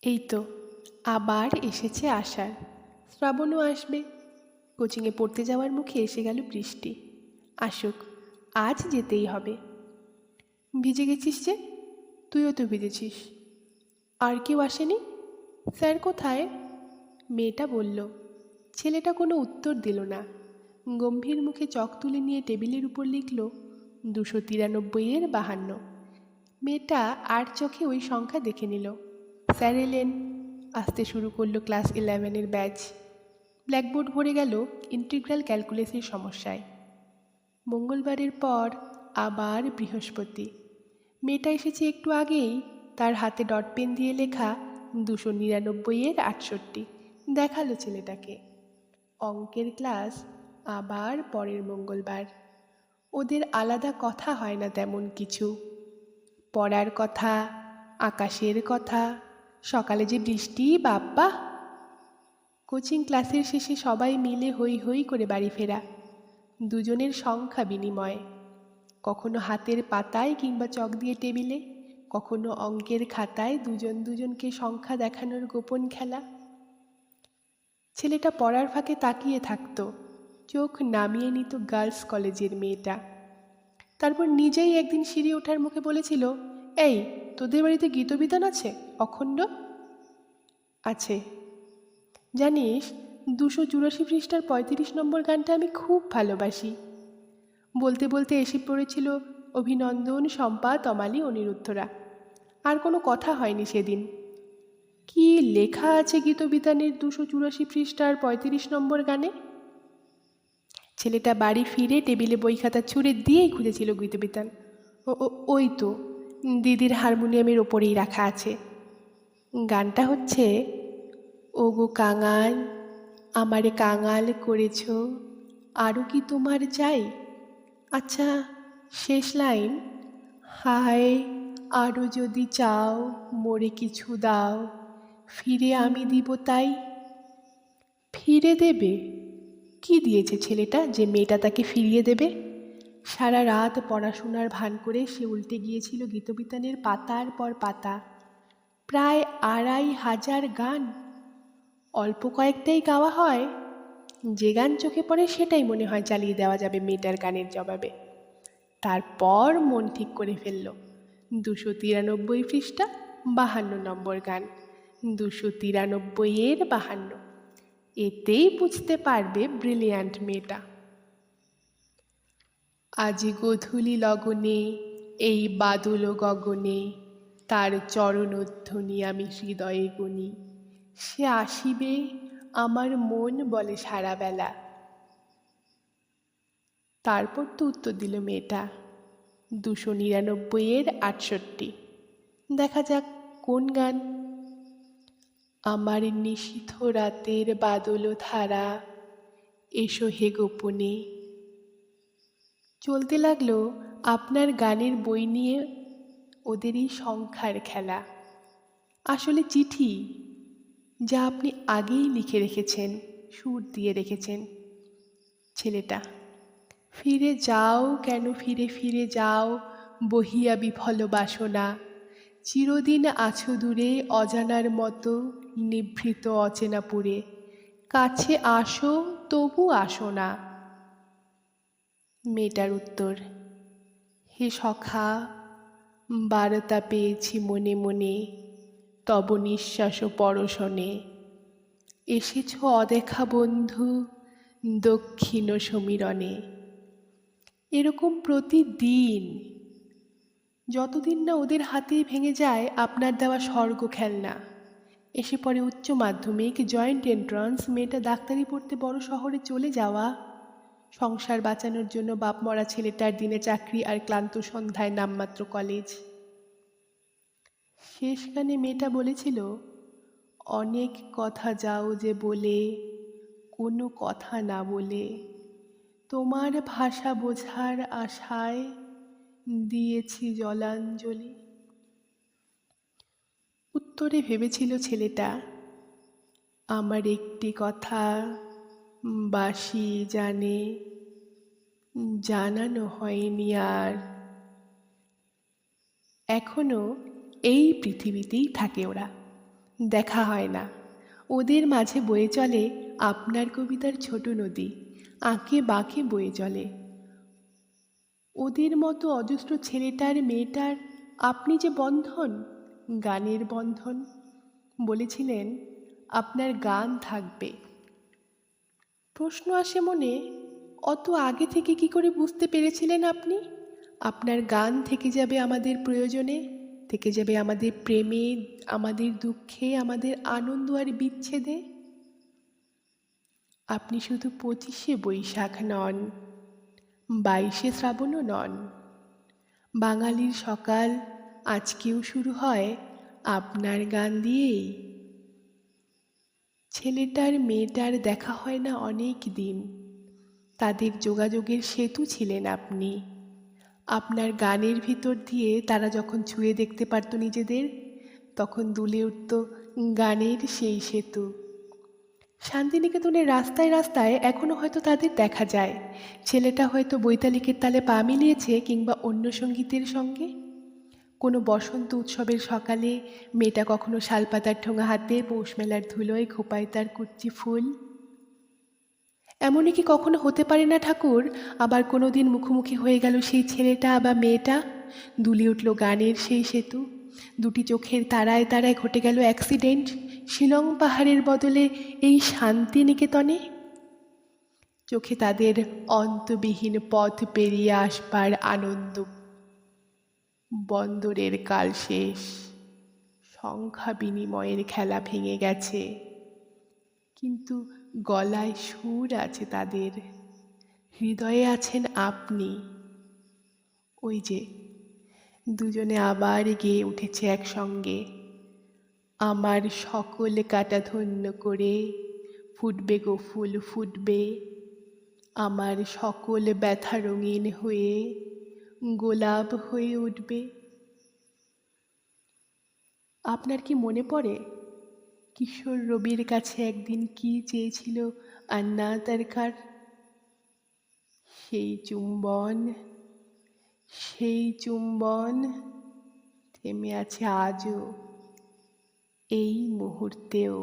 এই তো আবার এসেছে আষাঢ়, শ্রাবণও আসবে। কোচিংয়ে পড়তে যাওয়ার মুখে এসে গেল বৃষ্টি। আসুক, আজ যেতেই হবে। ভিজে গেছিস যে? তুইও তো ভিজেছিস। আর কেউ আসেনি? স্যার কোথায়? মেয়েটা বলল। ছেলেটা কোনো উত্তর দিল না। গম্ভীর মুখে চক তুলে নিয়ে টেবিলের উপর লিখল 293-52। মেয়েটা আর চোখে ওই সংখ্যা দেখে নিল। স্যার এলেন। আসতে শুরু করলো ক্লাস 11-এর ব্যাচ। ব্ল্যাকবোর্ড ভরে গেল ইন্টিগ্রাল ক্যালকুলাসের সমস্যায়। মঙ্গলবারের পর আবার বৃহস্পতি। মেয়েটা এসেছে একটু আগেই, তার হাতে ডট পেন দিয়ে লেখা 299-68 দেখালো ছেলেটাকে। অঙ্কের ক্লাস আবার পরের মঙ্গলবার। ওদের আলাদা কথা হয় না তেমন কিছু। পড়ার কথা, আকাশের কথা, সকালে যে বৃষ্টি, বাপ্পা! কোচিং ক্লাসের শেষে সবাই মিলে হই হই করে বাড়ি ফেরা। দুজনের সংখ্যা বিনিময়, কখনো হাতের পাতায় কিংবা চক দিয়ে টেবিলে, কখনো অঙ্কের খাতায় দুজন দুজনকে সংখ্যা দেখানোর গোপন খেলা। ছেলেটা পড়ার ফাঁকে তাকিয়ে থাকতো, চোখ নামিয়ে নিত গার্লস কলেজের মেয়েটা। তারপর নিজেই একদিন সিঁড়ি ওঠার মুখে বলেছিল, এই, তোদের বাড়িতে গীতবিতান আছে অখণ্ড? আছে। জানিস, 284 পৃষ্ঠার 35 নম্বর গানটা আমি খুব ভালোবাসি। বলতে বলতে এসে পড়েছিল অভিনন্দন, শম্পা, তমালি, অনিরুদ্ধরা। আর কোনো কথা হয়নি সেদিন। কি লেখা আছে গীতবিতানের 284 পৃষ্ঠার 35 নম্বর গানে? ছেলেটা বাড়ি ফিরে টেবিলে বই খাতা ছুঁড়ে দিয়েই খুঁজেছিল গীতবিতান। ওই তো, দিদির হারমোনিয়ামের ওপরেই রাখা আছে। গানটা হচ্ছে, ও গো কাঙাল, আমারে কাঙাল করেছ, আরও কি তোমার চাই? আচ্ছা, শেষ লাইন, হায় আরও যদি চাও মোরে কিছু দাও, ফিরে আমি দিব তাই। ফিরে দেবে? কি দিয়েছে ছেলেটা যে মেয়েটা তাকে ফিরিয়ে দেবে? সারা রাত পড়াশোনার ভান করে সে উল্টে গিয়েছিল গীতবিতানের পাতার পর পাতা। প্রায় 2500 গান। অল্প কয়েকটাই গাওয়া হয়। যে গান চোখে পড়ে সেটাই মনে হয় চালিয়ে দেওয়া যাবে মেয়েটার গানের জবাবে। তারপর মন ঠিক করে ফেলল, 293 পৃষ্ঠা 52 নম্বর গান, 293-52। এতেই বুঝতে পারবে ব্রিলিয়ান্ট মেয়েটা। আজি গধূলি লগনে এই বাদল গগনে, তার চরণধ্বনি আমি হৃদয়ে গুনি। সে আসিবে আমার মন বলে সারাবেলা। তারপর তো উত্তর দিল মেয়েটা 299-68। দেখা যাক কোন গান। আমার নিশীথ রাতের বাদল ধারা, এসো হে গোপনে। চলতে লাগলো আপনার গানের বই নিয়ে ওদেরই সংখ্যার খেলা। আসলে চিঠি, যা আপনি আগেই লিখে রেখেছেন, সুর দিয়ে রেখেছেন। ছেলেটা, ফিরে যাও কেন, ফিরে ফিরে যাও বহিয়া বিফল বাসনা, চিরদিন আছো দূরে অজানার মতো নিভৃত অচেনাপুরে, কাছে আসো তবু আসো না। মেয়েটার উত্তর, হে সখা, বার্তা পেয়েছি মনে মনে, তব নিঃশ্বাস পরশনে, এসেছ অদেখা বন্ধু দক্ষিণ সমীরণে। এরকম প্রতিদিন, যতদিন না ওদের হাতেই ভেঙে যায় আপনার দেওয়া স্বর্গ খেলনা। এসে পরে উচ্চ মাধ্যমিক, জয়েন্ট এন্ট্রান্স, মেয়েটা ডাক্তারি পড়তে বড় শহরে চলে যাওয়া, সংসার বাঁচানোর জন্য বাপ মরা ছেলেটার দিনে চাকরি আর ক্লান্ত সন্ধ্যায় নামমাত্র কলেজ। শেষ গানে মেয়েটা বলেছিল, অনেক কথা যাও যে বলে, কোনো কথা না বলে, তোমার ভাষা বোঝার আশায় দিয়েছি জলাঞ্জলি। উত্তরে ভেবেছিল ছেলেটা, আমার একটি কথা বাসি জানে, জানানো হয়নি আর। এখনো এই পৃথিবীতেই থাকে ওরা, দেখা হয় না। ওদের মাঝে বয়ে চলে আপনার কবিতার ছোট নদী, আঁকে বাঁকে বয়ে চলে। ওদের মতো অজস্র ছেলেটার মেয়েটার আপনি যে বন্ধন, গানের বন্ধন। বলেছিলেন আপনার গান থাকবে। প্রশ্ন আসে মনে, অত আগে থেকে কি করে বুঝতে পেরেছিলেন আপনি আপনার গান থেকে যাবে আমাদের প্রয়োজনে, থেকে যাবে আমাদের প্রেমে, আমাদের দুঃখে, আমাদের আনন্দ আর বিচ্ছেদে? আপনি শুধু 25শে বৈশাখ নন, 22শে শ্রাবণও নন। বাঙালির সকাল আজকেও শুরু হয় আপনার গান দিয়েই। ছেলেটার মেয়েটার দেখা হয় না অনেক দিন, তাদের যোগাযোগের সেতু ছিলেন আপনি। আপনার গানের ভিতর দিয়ে তারা যখন ছুঁয়ে দেখতে পারত নিজেদের, তখন দুলে উঠত গানের সেই সেতু। শান্তিনিকেতনের রাস্তায় রাস্তায় এখনো হয়তো তাদের দেখা যায়। ছেলেটা হয়তো বৈতালিকের তালে পা মিলিয়েছে, কিংবা অন্য সঙ্গীতের সঙ্গে। কোনো বসন্ত উৎসবের সকালে মেয়েটা কখনো শালপাতার ঠোঙা হাতে পৌষ মেলার ধুলোয় খোপায় তার কুচ্চি ফুল। এমনই কি কখনো হতে পারে না ঠাকুর, আবার কোনো দিন মুখোমুখি হয়ে গেল সেই ছেলেটা বা মেয়েটা, দুলে উঠল গানের সেই সেতু, দুটি চোখের তারায় তারায় ঘটে গেল অ্যাক্সিডেন্ট, শিলং পাহাড়ের বদলে এই শান্তিনিকেতনে। চোখে তাদের অন্তবিহীন পথ পেরিয়ে আসবার আনন্দ। বন্দরের কাল শেষ, সংখ্যা বিনিময়ের খেলা ভেঙে গেছে, কিন্তু গলায় সুর আছে তাদের, হৃদয়ে আছেন আপনি। ওই যে দুজনে আবার গেয়ে উঠেছে একসঙ্গে, আমার সকল কাটা ধন্য করে ফুটবে গো ফুল ফুটবে, আমার সকল ব্যথা রঙিন হয়ে গোলাপ হয়ে উঠবে। আপনার কি মনে পড়ে কিশোর রবির কাছে একদিন কি চেয়েছিল আন্না তারকার? সেই চুম্বন, সেই চুম্বন থেমে আছে আজও, এই মুহূর্তেও।